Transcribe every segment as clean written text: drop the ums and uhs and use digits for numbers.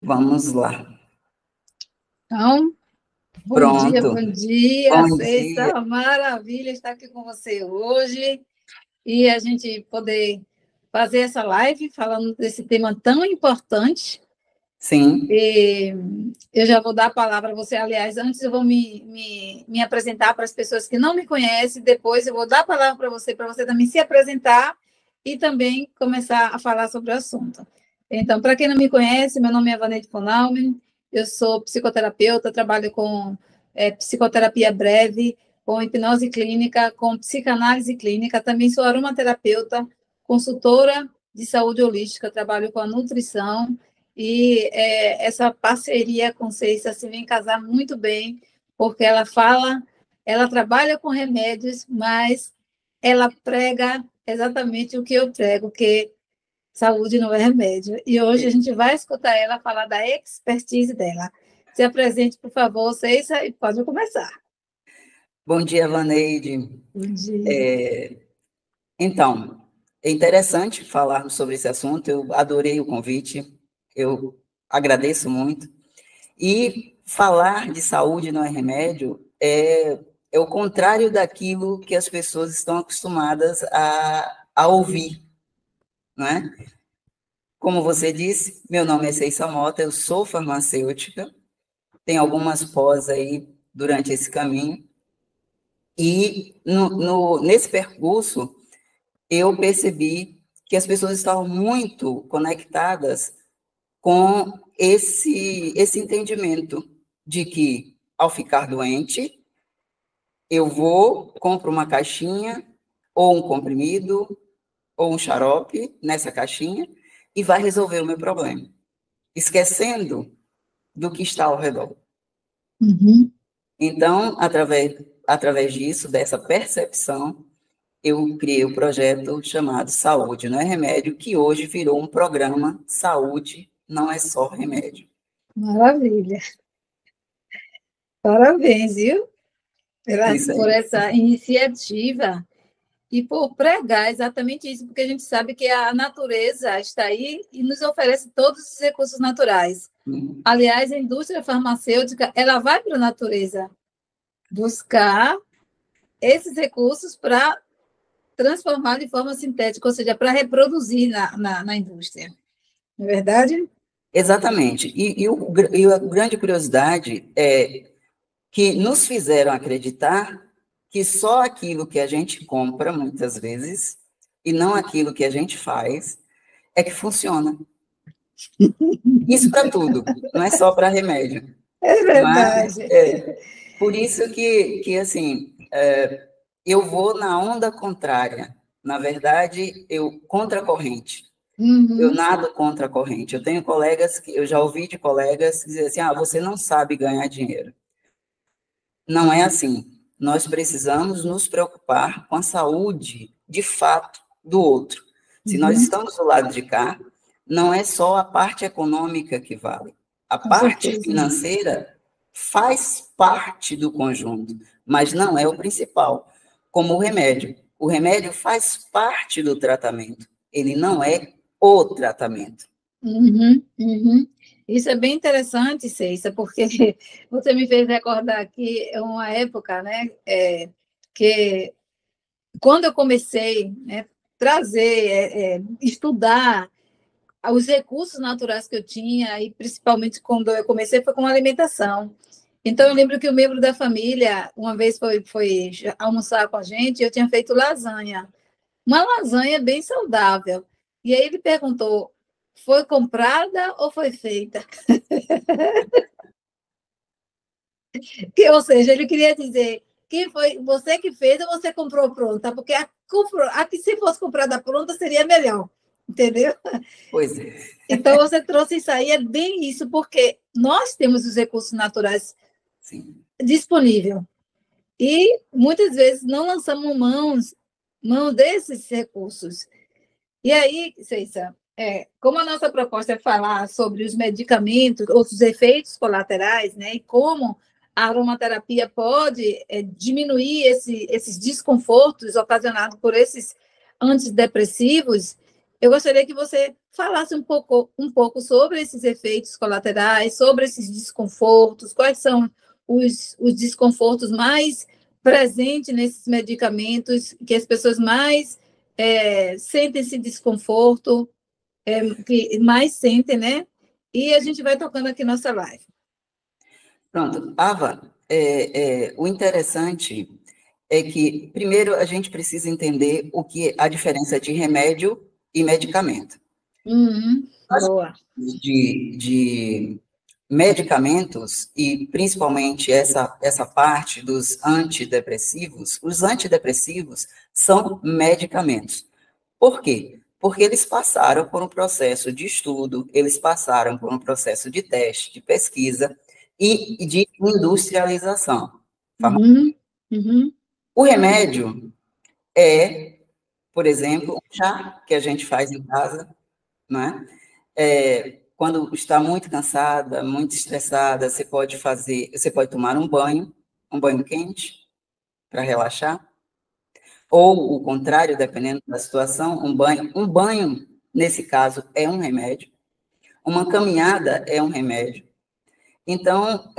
Vamos lá. Então, Pronto. bom dia, Bom dia. Cessa, maravilha estar aqui com você hoje e a gente poder fazer essa live falando desse tema tão importante. Sim. E eu já vou dar a palavra a você, aliás, antes eu vou me apresentar para as pessoas que não me conhecem, depois eu vou dar a palavra para você também se apresentar e também começar a falar sobre o assunto. Então, para quem não me conhece, meu nome é Vaneide von Naumann, eu sou psicoterapeuta, trabalho com psicoterapia breve, com hipnose clínica, com psicanálise clínica, também sou aromaterapeuta, consultora de saúde holística, trabalho com a nutrição, e essa parceria com Ceissa se vem casar muito bem, porque ela trabalha com remédios, mas ela prega exatamente o que eu prego, que saúde não é remédio. E hoje a gente vai escutar ela falar da expertise dela. Se apresente, por favor, Ceissa, e pode começar. Bom dia, Vaneide. Bom dia. Então, é interessante falarmos sobre esse assunto. Eu adorei o convite. Eu agradeço muito. E falar de saúde não é remédio é o contrário daquilo que as pessoas estão acostumadas a ouvir, não é? Como você disse, meu nome é Ceissa Mota, eu sou farmacêutica, tenho algumas pós aí durante esse caminho, e nesse percurso eu percebi que as pessoas estavam muito conectadas com esse entendimento de que, ao ficar doente, eu vou, compro uma caixinha, ou um comprimido, ou um xarope nessa caixinha, e vai resolver o meu problema, esquecendo do que está ao redor. Uhum. Então, através disso, dessa percepção, eu criei o projeto chamado Saúde Não é Remédio, que hoje virou um programa Saúde Não é Só Remédio. Maravilha. Parabéns, viu? Isso Por aí. essa iniciativa. E por pregar exatamente isso, porque a gente sabe que a natureza está aí e nos oferece todos os recursos naturais. Aliás, a indústria farmacêutica, ela vai para a natureza buscar esses recursos para transformar de forma sintética, ou seja, para reproduzir na indústria. Não é verdade? Exatamente. E a grande curiosidade é que nos fizeram acreditar que só aquilo que a gente compra, muitas vezes, e não aquilo que a gente faz, é que funciona. Isso para tudo, não é só para remédio. É Mas, verdade. por isso que assim, eu vou na onda contrária. Na verdade, eu contra a corrente. Eu Uhum. nado contra a corrente. Eu tenho colegas que eu já ouvi de colegas dizer assim: você não sabe ganhar dinheiro. Não é assim. Nós precisamos nos preocupar com a saúde, de fato, do outro. Se nós Uhum. estamos do lado de cá, não é só a parte econômica que vale. A Com parte certeza. financeira faz parte do conjunto, mas não é o principal. Como o remédio. O remédio faz parte do tratamento. Ele não é o tratamento. Uhum, uhum. Isso é bem interessante, Ceissa, porque você me fez recordar que é uma época, né, que quando eu comecei, né, trazer, estudar os recursos naturais que eu tinha, e principalmente quando eu comecei foi com alimentação. Então, eu lembro que o membro da família, uma vez foi almoçar com a gente, e eu tinha feito lasanha. Uma lasanha bem saudável. E aí ele perguntou: foi comprada ou foi feita? Ou seja, ele queria dizer: quem foi você que fez ou você comprou pronta? Porque a que se fosse comprada pronta seria melhor, entendeu? Pois é. Então você trouxe isso aí, é bem isso, porque nós temos os recursos naturais Sim. disponíveis e muitas vezes não lançamos mão desses recursos. E aí, Ceissa, como a nossa proposta é falar sobre os medicamentos, os efeitos colaterais, né, e como a aromaterapia pode diminuir esses desconfortos ocasionados por esses antidepressivos, eu gostaria que você falasse um pouco sobre esses efeitos colaterais, sobre esses desconfortos, quais são os desconfortos mais presentes nesses medicamentos, que as pessoas mais sentem esse desconforto, que mais sentem, né? E a gente vai tocando aqui nossa live. Pronto, Ava, o interessante é que, primeiro, a gente precisa entender o que é a diferença de remédio e medicamento. Boa. De medicamentos, e principalmente essa parte dos antidepressivos, os antidepressivos são medicamentos. Por quê? Porque eles passaram por um processo de estudo, eles passaram por um processo de teste, de pesquisa e de industrialização. O remédio é, por exemplo, um chá que a gente faz em casa, né? Quando está muito cansada, muito estressada, você pode tomar um banho quente para relaxar, ou o contrário, dependendo da situação, um banho, nesse caso, é um remédio, uma caminhada é um remédio. Então,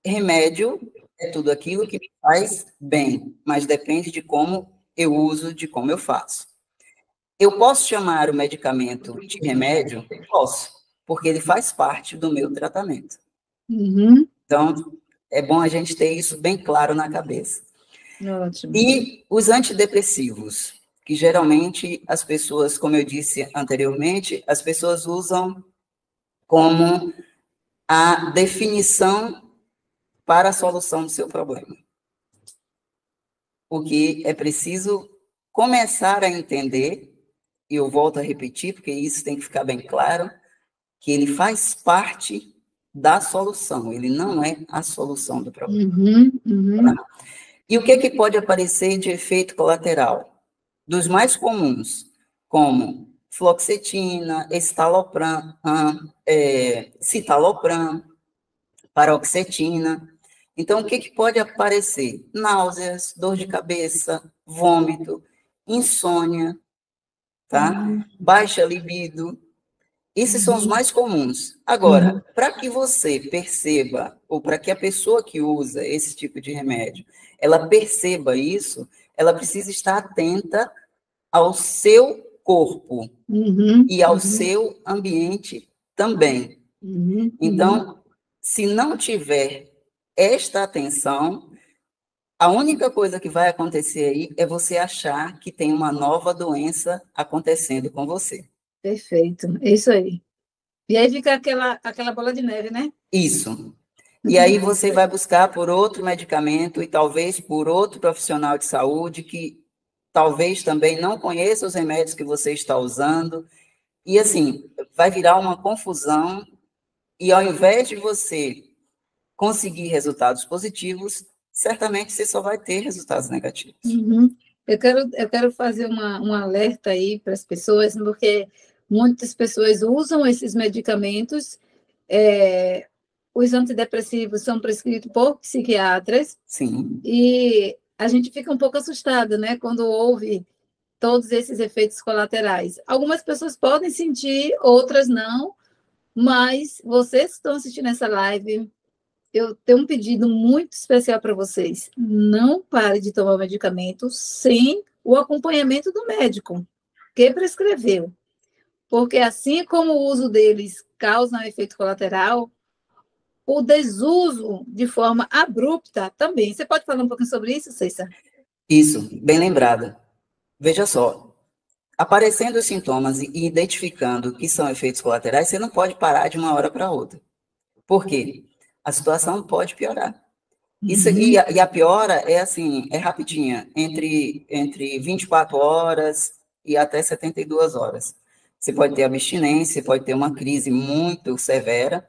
remédio é tudo aquilo que me faz bem, mas depende de como eu uso, de como eu faço. Eu posso chamar o medicamento de remédio? Posso, porque ele faz parte do meu tratamento. Então, é bom a gente ter isso bem claro na cabeça. Ótimo. E os antidepressivos, que geralmente as pessoas, como eu disse anteriormente, as pessoas usam como a definição para a solução do seu problema. O que é preciso começar a entender, e eu volto a repetir, porque isso tem que ficar bem claro, que ele faz parte da solução, ele não é a solução do problema. Tá? E o que pode aparecer de efeito colateral? Dos mais comuns, como fluoxetina, escitalopram, citalopram, paroxetina. Então, o que pode aparecer? Náuseas, dor de cabeça, vômito, insônia, tá? Baixa libido. Esses são os mais comuns. Agora, para que você perceba, ou para que a pessoa que usa esse tipo de remédio, ela perceba isso, ela precisa estar atenta ao seu corpo e ao seu ambiente também. Então, se não tiver esta atenção, a única coisa que vai acontecer aí é você achar que tem uma nova doença acontecendo com você. Perfeito, é isso aí. E aí fica aquela bola de neve, né? Isso. E aí você vai buscar por outro medicamento e talvez por outro profissional de saúde que talvez também não conheça os remédios que você está usando. E assim, vai virar uma confusão e ao invés de você conseguir resultados positivos, certamente você só vai ter resultados negativos. Eu quero fazer um alerta aí para as pessoas, porque muitas pessoas usam esses medicamentos, os antidepressivos são prescritos por psiquiatras. Sim. E a gente fica um pouco assustada, né, quando ouve todos esses efeitos colaterais. Algumas pessoas podem sentir, outras não, mas vocês que estão assistindo essa live, eu tenho um pedido muito especial para vocês. Não pare de tomar o medicamento sem o acompanhamento do médico que prescreveu. Porque assim como o uso deles causa um efeito colateral, o desuso de forma abrupta também. Você pode falar um pouquinho sobre isso, César? Isso, bem lembrada. Veja só, aparecendo os sintomas e identificando que são efeitos colaterais, você não pode parar de uma hora para outra. Por quê? A situação pode piorar. Isso, e a piora é assim, é rapidinha, entre 24 horas e até 72 horas. Você pode ter abstinência, pode ter uma crise muito severa,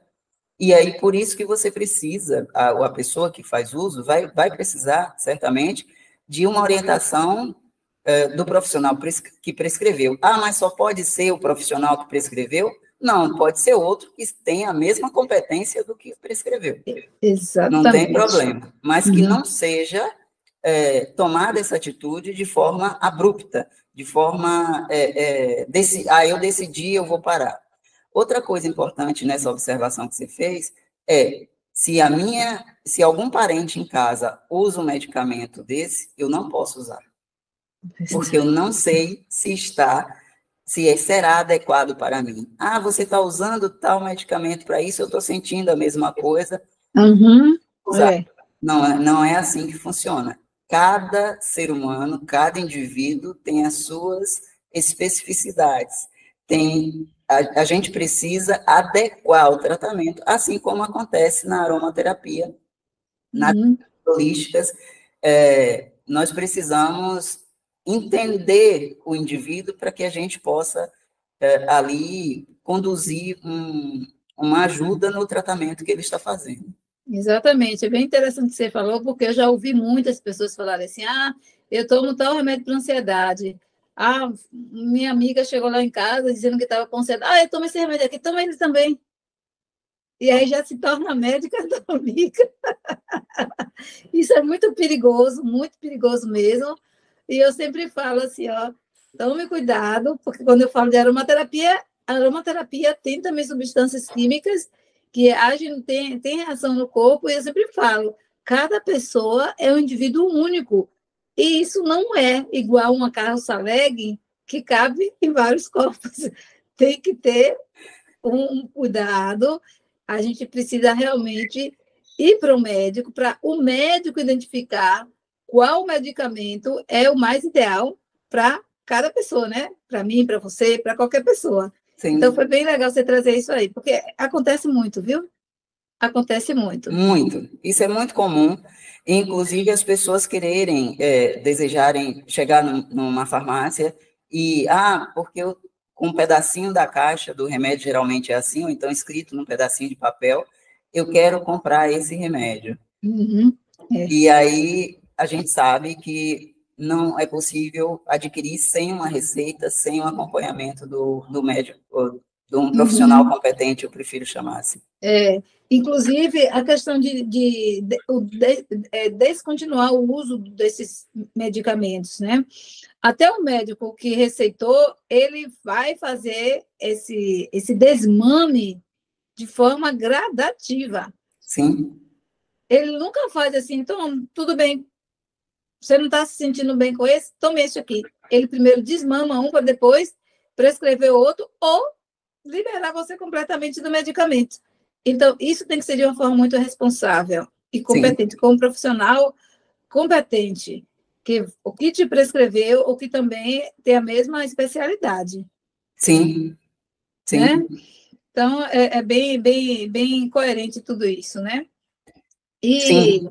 e aí por isso que você precisa, a pessoa que faz uso vai precisar, certamente, de uma orientação do profissional que prescreveu. Ah, mas só pode ser o profissional que prescreveu? Não, pode ser outro que tenha a mesma competência do que prescreveu. Exatamente. Não tem problema, mas que não seja tomada essa atitude de forma abrupta, de forma, eu decidi, eu vou parar. Outra coisa importante nessa observação que você fez é, se algum parente em casa usa um medicamento desse, eu não posso usar, porque eu não sei se será adequado para mim. Ah, você está usando tal medicamento para isso, eu estou sentindo a mesma coisa. Uhum. Não é assim que funciona. Cada ser humano, cada indivíduo tem as suas especificidades. A gente precisa adequar o tratamento, assim como acontece na aromaterapia, nas holísticas. Nós precisamos entender o indivíduo para que a gente possa ali conduzir uma ajuda no tratamento que ele está fazendo. Exatamente, é bem interessante o que você falou, porque eu já ouvi muitas pessoas falarem assim, eu tomo tal remédio para ansiedade. Minha amiga chegou lá em casa dizendo que estava com ansiedade. Eu tomo esse remédio aqui, toma ele também. E aí já se torna médica da amiga. Isso é muito perigoso mesmo. E eu sempre falo assim, tome cuidado, porque quando eu falo de aromaterapia, a aromaterapia tem também substâncias químicas que agem, tem reação no corpo, e eu sempre falo, cada pessoa é um indivíduo único, e isso não é igual uma carroça leg que cabe em vários corpos. Tem que ter um cuidado, a gente precisa realmente ir para o médico identificar qual medicamento é o mais ideal para cada pessoa, né? Para mim, para você, para qualquer pessoa. Sim. Então, foi bem legal você trazer isso aí, porque acontece muito, viu? Acontece muito. Muito. Isso é muito comum. Inclusive, as pessoas quererem, desejarem chegar numa farmácia e, porque com um pedacinho da caixa do remédio, geralmente é assim, ou então escrito num pedacinho de papel, eu quero comprar esse remédio. E aí, a gente sabe que não é possível adquirir sem uma receita, sem um acompanhamento do médico, ou de um profissional competente, eu prefiro chamar assim. Inclusive, a questão de descontinuar o uso desses medicamentos, né? Até o médico que receitou, ele vai fazer esse desmame de forma gradativa. Sim. Ele nunca faz assim, então, tudo bem, você não está se sentindo bem com esse? Tome esse aqui. Ele primeiro desmama um para depois prescrever outro ou liberar você completamente do medicamento. Então, isso tem que ser de uma forma muito responsável e competente, com um profissional competente, que o que te prescreveu, ou que também tem a mesma especialidade. Sim. Né? Então, é bem coerente tudo isso, né? E,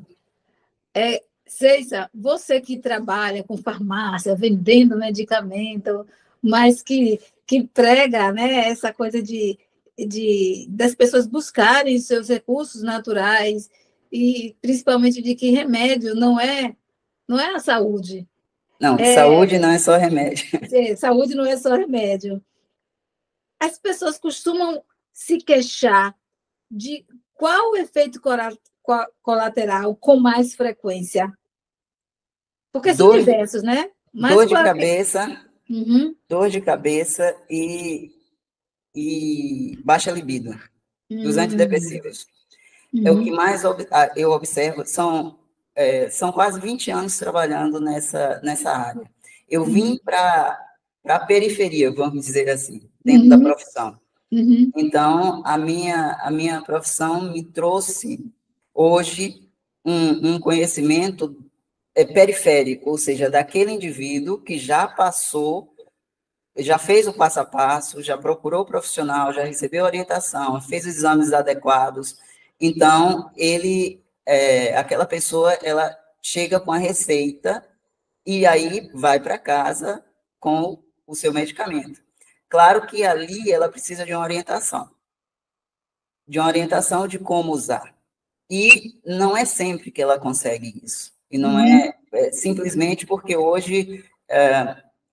Ceisa, você que trabalha com farmácia, vendendo medicamento, mas que prega, né, essa coisa das pessoas buscarem seus recursos naturais, e principalmente de que remédio não é a saúde. Não, saúde não é só remédio. Saúde não é só remédio. As pessoas costumam se queixar de qual o efeito colateral com mais frequência? Porque são diversos, né? Mas dor de cabeça, dor de cabeça e baixa libido, dos antidepressivos. É o que mais eu observo, são quase 20 anos trabalhando nessa área. Eu vim para a periferia, vamos dizer assim, dentro da profissão. Então, a minha profissão me trouxe, hoje, um conhecimento periférico, ou seja, daquele indivíduo que já passou, já fez o passo a passo, já procurou o profissional, já recebeu orientação, fez os exames adequados. Então, aquela pessoa, ela chega com a receita e aí vai para casa com o seu medicamento. Claro que ali ela precisa de uma orientação de como usar. E não é sempre que ela consegue isso. E não é simplesmente porque hoje,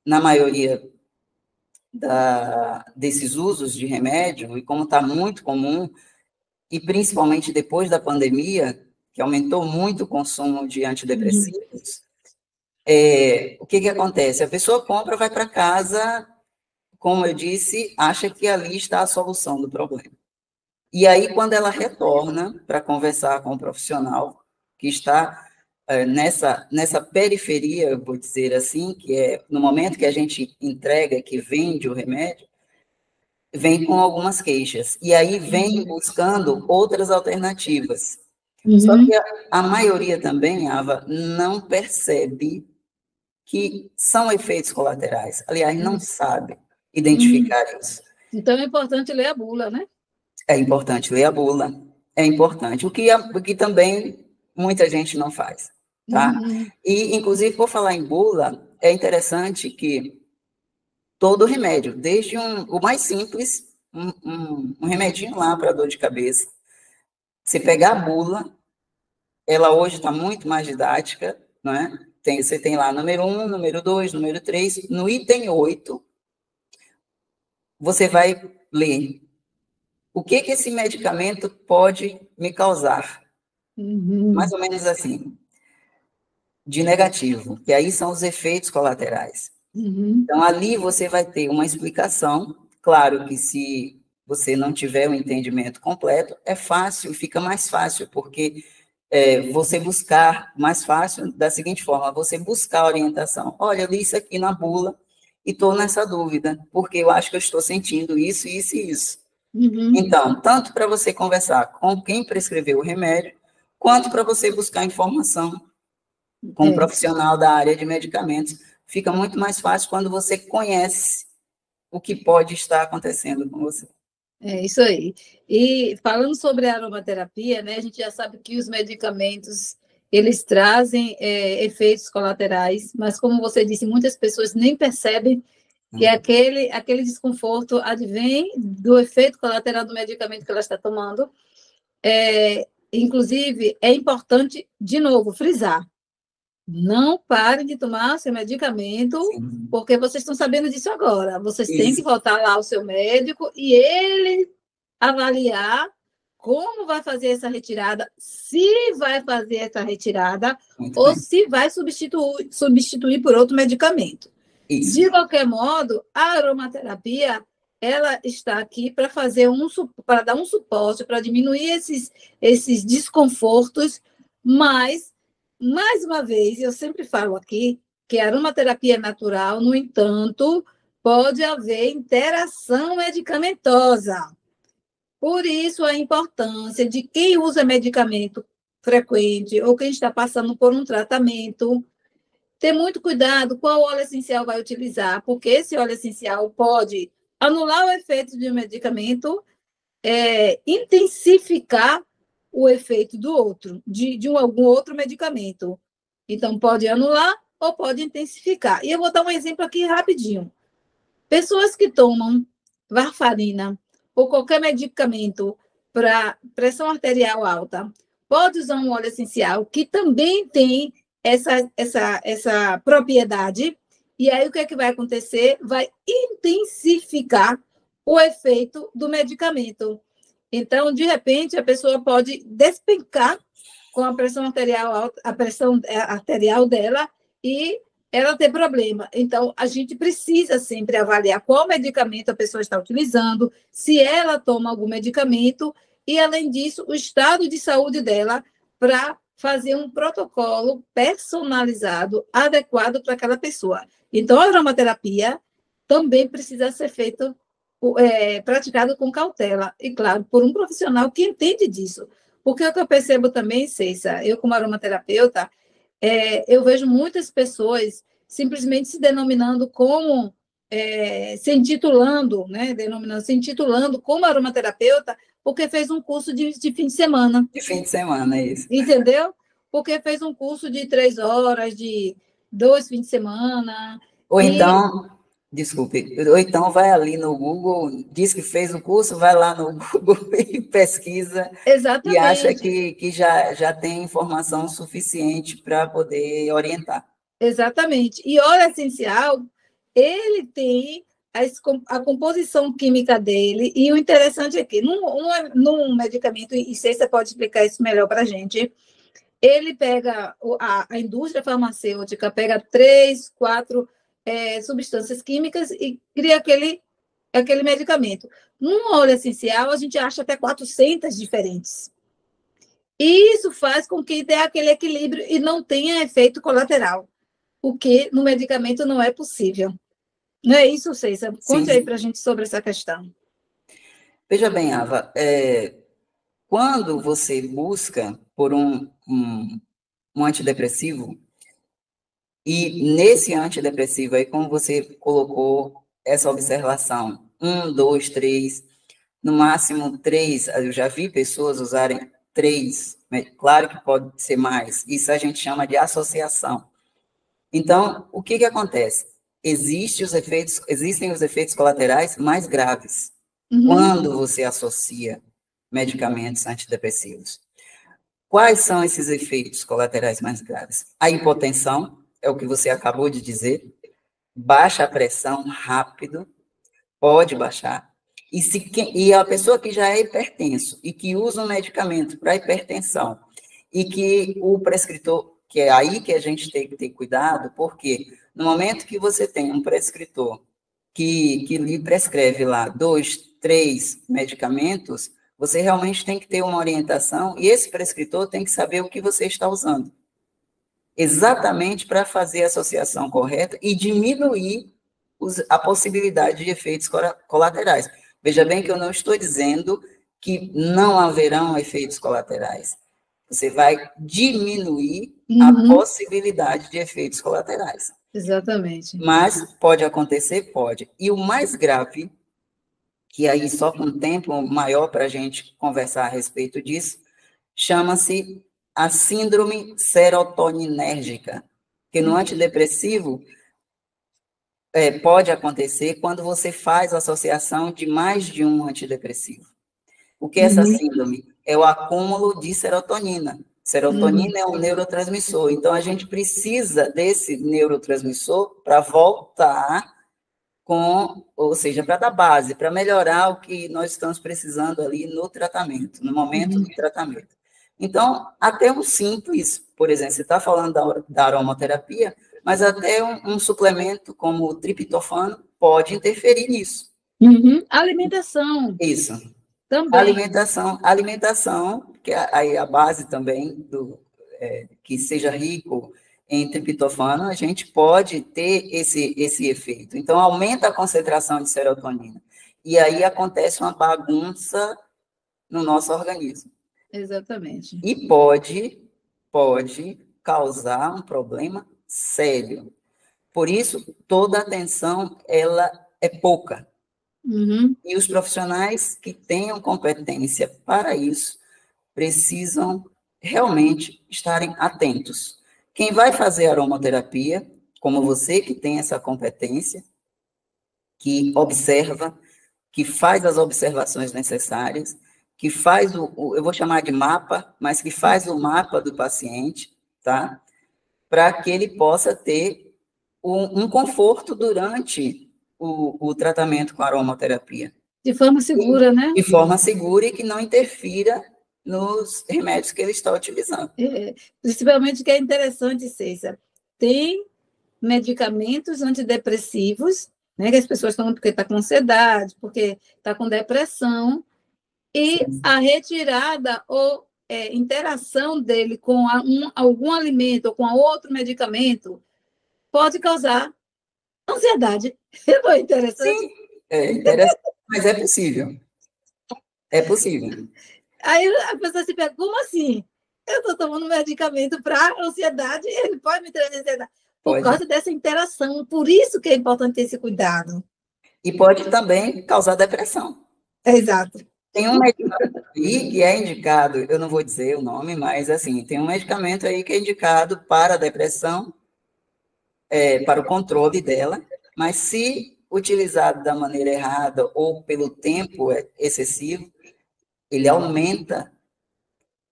na maioria desses usos de remédio, e como está muito comum, e principalmente depois da pandemia, que aumentou muito o consumo de antidepressivos, o que acontece? A pessoa compra, vai para casa, como eu disse, acha que ali está a solução do problema. E aí, quando ela retorna para conversar com o profissional que está nessa periferia, eu vou dizer assim, que é no momento que a gente entrega, que vende o remédio, vem com algumas queixas. E aí vem buscando outras alternativas. Só que a maioria também, Ava, não percebe que são efeitos colaterais. Aliás, não sabe identificar isso. Então, é importante ler a bula, né? É importante ler a bula. É importante. O que também muita gente não faz, tá? E, inclusive, por falar em bula, é interessante que todo remédio, desde o mais simples, um remedinho lá para dor de cabeça, você pegar a bula, ela hoje está muito mais didática, não é? Você tem lá número 1, número 2, número 3, no item 8, você vai ler o que esse medicamento pode me causar. Mais ou menos assim, de negativo, que aí são os efeitos colaterais. Então, ali você vai ter uma explicação. Claro que se você não tiver o entendimento completo, é fácil, fica mais fácil, porque você buscar, mais fácil da seguinte forma, você buscar orientação. Olha, eu li isso aqui na bula e estou nessa dúvida, porque eu acho que eu estou sentindo isso, isso e isso. Então, tanto para você conversar com quem prescreveu o remédio, quanto para você buscar informação com um profissional da área de medicamentos. Fica muito mais fácil quando você conhece o que pode estar acontecendo com você. É isso aí. E falando sobre a aromaterapia, né, a gente já sabe que os medicamentos, eles trazem efeitos colaterais, mas como você disse, muitas pessoas nem percebem que aquele desconforto advém do efeito colateral do medicamento que ela está tomando. Inclusive, é importante, de novo, frisar, não parem de tomar seu medicamento, porque vocês estão sabendo disso agora. Vocês têm que voltar lá ao seu médico e ele avaliar como vai fazer essa retirada, se vai fazer essa retirada ou se vai substituir por outro medicamento. De qualquer modo, a aromaterapia ela está aqui para para dar um suporte, para diminuir esses desconfortos, mas mais uma vez, eu sempre falo aqui que a aromaterapia é natural, no entanto, pode haver interação medicamentosa. Por isso, a importância de quem usa medicamento frequente ou quem está passando por um tratamento, ter muito cuidado qual óleo essencial vai utilizar, porque esse óleo essencial pode anular o efeito de um medicamento, intensificar o efeito do outro, de algum outro medicamento. Então, pode anular ou pode intensificar. E eu vou dar um exemplo aqui rapidinho. Pessoas que tomam varfarina ou qualquer medicamento para pressão arterial alta, pode usar um óleo essencial que também tem essa propriedade, e aí o que é que vai acontecer? Vai intensificar o efeito do medicamento. Então, de repente, a pessoa pode despencar com a pressão arterial alta, a pressão arterial dela, e ela ter problema. Então, a gente precisa sempre avaliar qual medicamento a pessoa está utilizando, se ela toma algum medicamento, e, além disso, o estado de saúde dela, para fazer um protocolo personalizado, adequado para aquela pessoa. Então, a aromaterapia também precisa ser feita, praticado com cautela, e, claro, por um profissional que entende disso. Porque o que eu percebo também, Ceissa, eu como aromaterapeuta, eu vejo muitas pessoas simplesmente se denominando como, se intitulando, né, se intitulando como aromaterapeuta, porque fez um curso de fim de semana. De fim de semana, é isso. Entendeu? Porque fez um curso de 3 horas, de 2 fins de semana. Ou então, desculpe, ou então vai ali no Google, diz que fez o curso, vai lá no Google e pesquisa. Exatamente. E acha que já tem informação suficiente para poder orientar. Exatamente. E óleo essencial, ele tem a composição química dele, e o interessante é que, num medicamento, e você pode explicar isso melhor para a gente, ele pega, a indústria farmacêutica pega 3, 4 substâncias químicas e cria aquele medicamento. Num óleo essencial, a gente acha até 400 diferentes. E isso faz com que dê aquele equilíbrio e não tenha efeito colateral, o que no medicamento não é possível. Não é isso, Ceissa? Conte aí para a gente sobre essa questão. Veja bem, Ava, quando você busca por um antidepressivo, e nesse antidepressivo aí, como você colocou essa observação, 1, 2, 3, no máximo 3, eu já vi pessoas usarem 3, claro que pode ser mais, isso a gente chama de associação. Então, o que acontece? Existem os efeitos colaterais mais graves, quando você associa medicamentos antidepressivos. Quais são esses efeitos colaterais mais graves? A hipotensão, é o que você acabou de dizer, baixa a pressão rápido, pode baixar. E a pessoa que já é hipertenso e que usa um medicamento para hipertensão e que o prescritor, que é aí que a gente tem que ter cuidado, porque no momento que você tem um prescritor que lhe prescreve lá 2, 3 medicamentos, você realmente tem que ter uma orientação e esse prescritor tem que saber o que você está usando. Exatamente para fazer a associação correta e diminuir a possibilidade de efeitos colaterais. Veja bem que eu não estou dizendo que não haverão efeitos colaterais. Você vai diminuir a possibilidade de efeitos colaterais. Exatamente. Mas pode acontecer? Pode. E o mais grave, que aí só com tempo maior para a gente conversar a respeito disso, chama-se a síndrome serotoninérgica, que no antidepressivo pode acontecer quando você faz associação de mais de um antidepressivo. O que é essa síndrome? É o acúmulo de serotonina. Serotonina é um neurotransmissor, então a gente precisa desse neurotransmissor para voltar ou seja, para dar base, para melhorar o que nós estamos precisando ali no tratamento, no momento do tratamento. Então, até um simples, por exemplo, você está falando da aromaterapia, mas até um suplemento como o triptofano pode interferir nisso. Alimentação. Isso. Também. Alimentação, que aí a base também que seja rico em triptofano, a gente pode ter esse efeito. Então, aumenta a concentração de serotonina. E aí acontece uma bagunça no nosso organismo. Exatamente. E pode causar um problema sério. Por isso, toda atenção, ela é pouca. E os profissionais que tenham competência para isso precisam realmente estarem atentos. Quem vai fazer aromaterapia, como você que tem essa competência, que observa, que faz as observações necessárias, que faz eu vou chamar de mapa, mas que faz o mapa do paciente, tá? Para que ele possa ter um conforto durante o tratamento com aromaterapia. De forma segura, né? De forma segura e que não interfira nos remédios que ele está utilizando. Principalmente o que é interessante, Ceissa, tem medicamentos antidepressivos, né, que as pessoas tomam porque está com ansiedade, porque está com depressão, e a retirada ou interação dele com algum alimento ou com outro medicamento pode causar ansiedade. Não é interessante? Sim, é interessante, mas é possível. É possível. Aí a pessoa se pergunta, como assim? Eu estou tomando medicamento para ansiedade, ele pode me trazer ansiedade. Por causa dessa interação, por isso que é importante ter esse cuidado. E pode também causar depressão. Exato. Tem um medicamento aí que é indicado, eu não vou dizer o nome, mas assim, tem um medicamento aí que é indicado para a depressão, para o controle dela, mas se utilizado da maneira errada ou pelo tempo excessivo, ele aumenta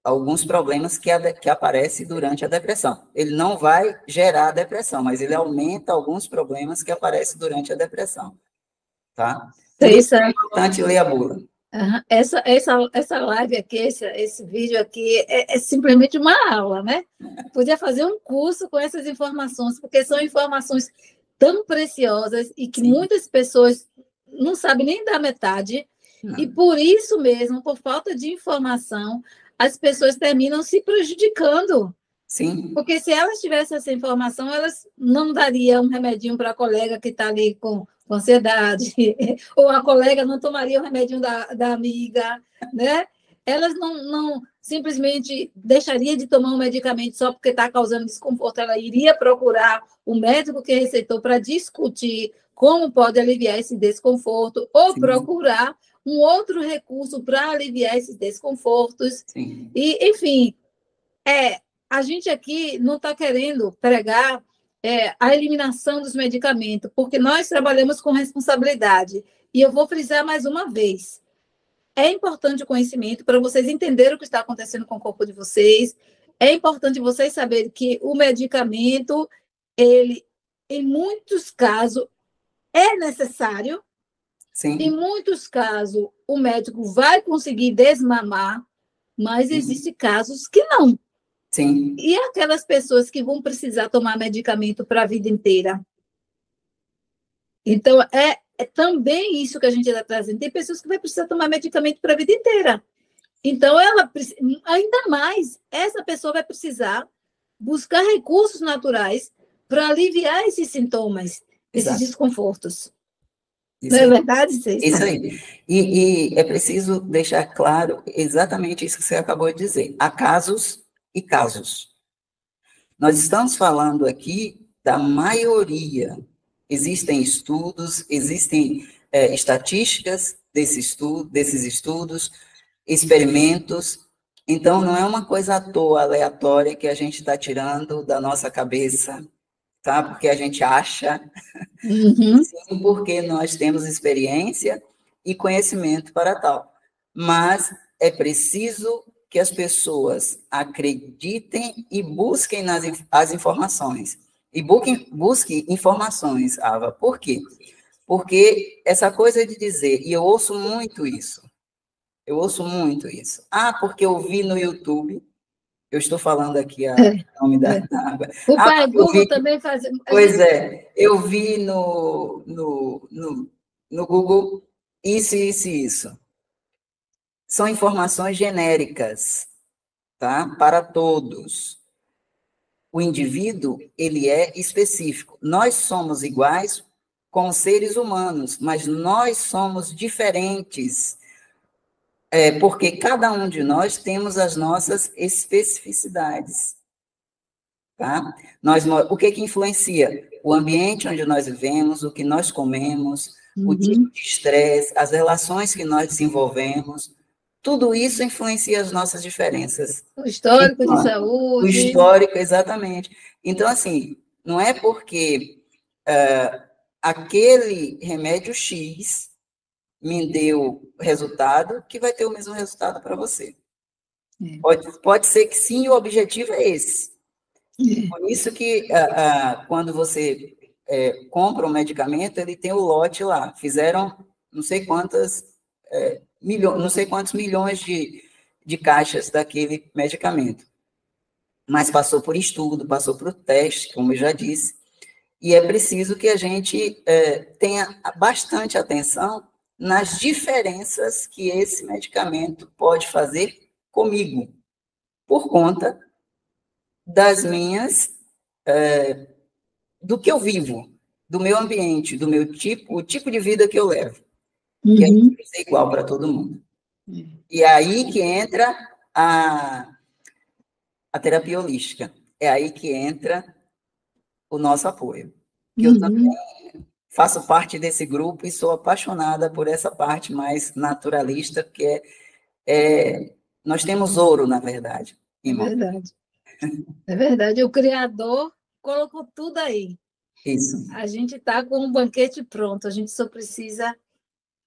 alguns problemas que aparecem durante a depressão. Ele não vai gerar a depressão, mas ele aumenta alguns problemas que aparecem durante a depressão. Tá? Por isso é importante ler a bula. Aham. Essa live aqui, esse vídeo aqui é simplesmente uma aula, né? Podia fazer um curso com essas informações, porque são informações tão preciosas e que Sim. muitas pessoas não sabem nem da metade, e Não. por isso mesmo, por falta de informação, as pessoas terminam se prejudicando. Sim. Porque se elas tivessem essa informação, elas não dariam um remedinho para a colega que está ali com ansiedade, ou a colega não tomaria o remedinho da amiga, né? Elas não simplesmente deixaria de tomar um medicamento só porque está causando desconforto, ela iria procurar o médico que receitou para discutir como pode aliviar esse desconforto, ou Sim. procurar um outro recurso para aliviar esses desconfortos. Sim. E, enfim, a gente aqui não está querendo pregar a eliminação dos medicamentos, porque nós trabalhamos com responsabilidade. E eu vou frisar mais uma vez: é importante o conhecimento para vocês entenderem o que está acontecendo com o corpo de vocês. É importante vocês saberem que o medicamento, ele, em muitos casos, é necessário. Em Sim. muitos casos, o médico vai conseguir desmamar, mas Sim. existem casos que não. Sim. E aquelas pessoas que vão precisar tomar medicamento para a vida inteira? Então, é também isso que a gente está trazendo. Tem pessoas que vão precisar tomar medicamento para a vida inteira. Então, ainda mais, essa pessoa vai precisar buscar recursos naturais para aliviar esses sintomas, esses Exato. desconfortos. Não Isso é aí. verdade, Isso César? aí. E é preciso deixar claro exatamente isso que você acabou de dizer. Há casos e casos. Nós estamos falando aqui da maioria. Existem estudos, existem estatísticas desses estudos, experimentos. Então, não é uma coisa à toa, aleatória, que a gente está tirando da nossa cabeça, tá? Porque a gente acha, Uhum. sim, porque nós temos experiência e conhecimento para tal. Mas é preciso que as pessoas acreditem e busquem as informações. E busquem informações, Ava. Por quê? Porque essa coisa de dizer, e eu ouço muito isso. Ah, porque eu vi no YouTube, eu estou falando aqui É, o nome da é. água. O Ah, pai porque eu Google vi, também faz. A pois gente. é, eu vi no Google isso, isso e isso. São informações genéricas, tá? Para todos. O indivíduo, ele é específico. Nós somos iguais como seres humanos, mas nós somos diferentes, porque cada um de nós temos as nossas especificidades, tá? O que influencia? O ambiente onde nós vivemos, o que nós comemos, o tipo Uhum. de estresse, as relações que nós desenvolvemos, tudo isso influencia as nossas diferenças. O histórico de Então, o saúde. histórico, exatamente. Então, assim, não é porque aquele remédio X me deu resultado que vai ter o mesmo resultado para você. É. Pode ser que sim, o objetivo é esse. É. Por isso que quando você compra um medicamento, ele tem o lote lá. Fizeram não sei quantas não sei quantos milhões de caixas daquele medicamento. Mas passou por estudo, passou por teste, como eu já disse, e é preciso que a gente tenha bastante atenção nas diferenças que esse medicamento pode fazer comigo, por conta das minhas, do que eu vivo, do meu ambiente, do meu tipo, o tipo de vida que eu levo, que é Uhum. igual para todo mundo. É. E é aí que entra a terapia holística, é aí que entra o nosso apoio, que eu também Uhum. faço parte desse grupo e sou apaixonada por essa parte mais naturalista, que nós temos ouro, na verdade, É irmão. verdade. É verdade. O Criador colocou tudo aí. Isso, A gente está com um banquete pronto. A gente só precisa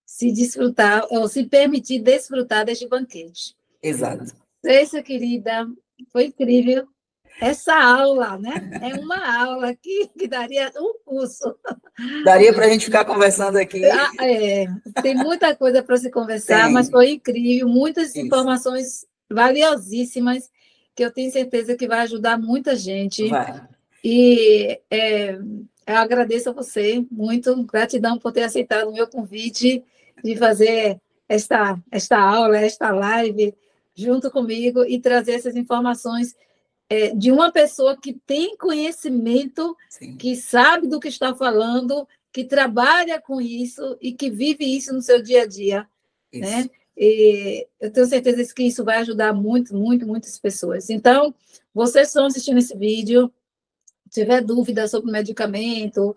se desfrutar ou se permitir desfrutar deste banquete. exato. Cessa, querida, foi incrível. essa aula, né? É uma aula que daria um curso. Daria para a gente ficar conversando aqui. Tem muita coisa para se conversar, mas Tem. foi incrível, muitas Isso. informações valiosíssimas, que eu tenho certeza que vai ajudar muita gente. Vai. E eu agradeço a você muito, gratidão por ter aceitado o meu convite de fazer esta aula, esta live junto comigo e trazer essas informações de uma pessoa que tem conhecimento, Sim. que sabe do que está falando, que trabalha com isso e que vive isso no seu dia a dia, né? E eu tenho certeza que isso vai ajudar muitas pessoas. Então, vocês estão assistindo esse vídeo, tiver dúvida sobre o medicamento,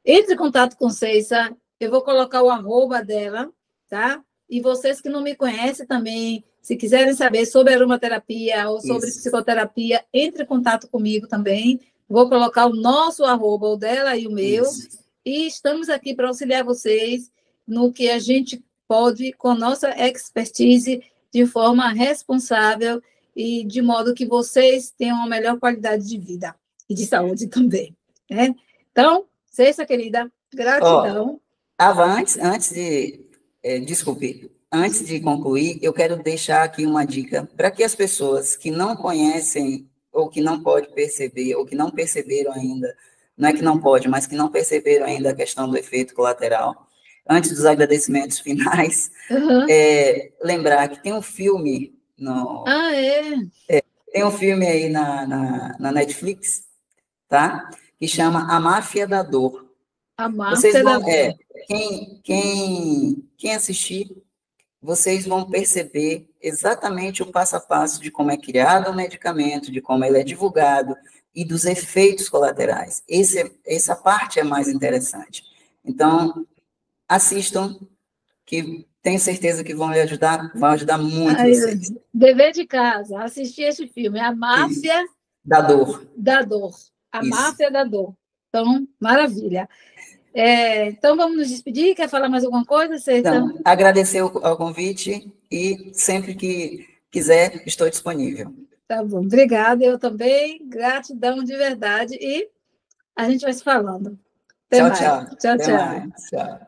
entre em contato com Ceissa, eu vou colocar o arroba dela, tá? E vocês que não me conhecem também, se quiserem saber sobre aromaterapia ou sobre psicoterapia, entre em contato comigo também. Vou colocar o nosso arroba, o dela e o meu. E estamos aqui para auxiliar vocês no que a gente pode, com nossa expertise, de forma responsável e de modo que vocês tenham uma melhor qualidade de vida e de saúde também, né? Então, Ceissa, querida, gratidão. Ava, antes de... desculpe, antes de concluir, eu quero deixar aqui uma dica para que as pessoas que não conhecem, ou que não podem perceber, ou que não perceberam ainda, não é que não pode, mas que não perceberam ainda a questão do efeito colateral, antes dos agradecimentos finais, lembrar que tem um filme tem um filme aí na Netflix, tá? Que chama A Máfia da Dor. A Máfia da Dor. Quem assistir, vocês vão perceber exatamente o passo a passo de como é criado o medicamento, de como ele é divulgado e dos efeitos colaterais. Essa parte é mais interessante. Então, assistam, que tenho certeza que vão ajudar muito vocês. Dever de casa, assistir este filme, A Máfia da Dor. Da Dor. A Máfia da Dor. Então, maravilha. Então, vamos nos despedir? Quer falar mais alguma coisa, Ceissa? Então, agradecer ao convite e sempre que quiser, estou disponível. Tá bom, obrigada. Eu também, gratidão de verdade. E a gente vai se falando. Até mais. Tchau. Tchau, Até tchau. mais. Tchau.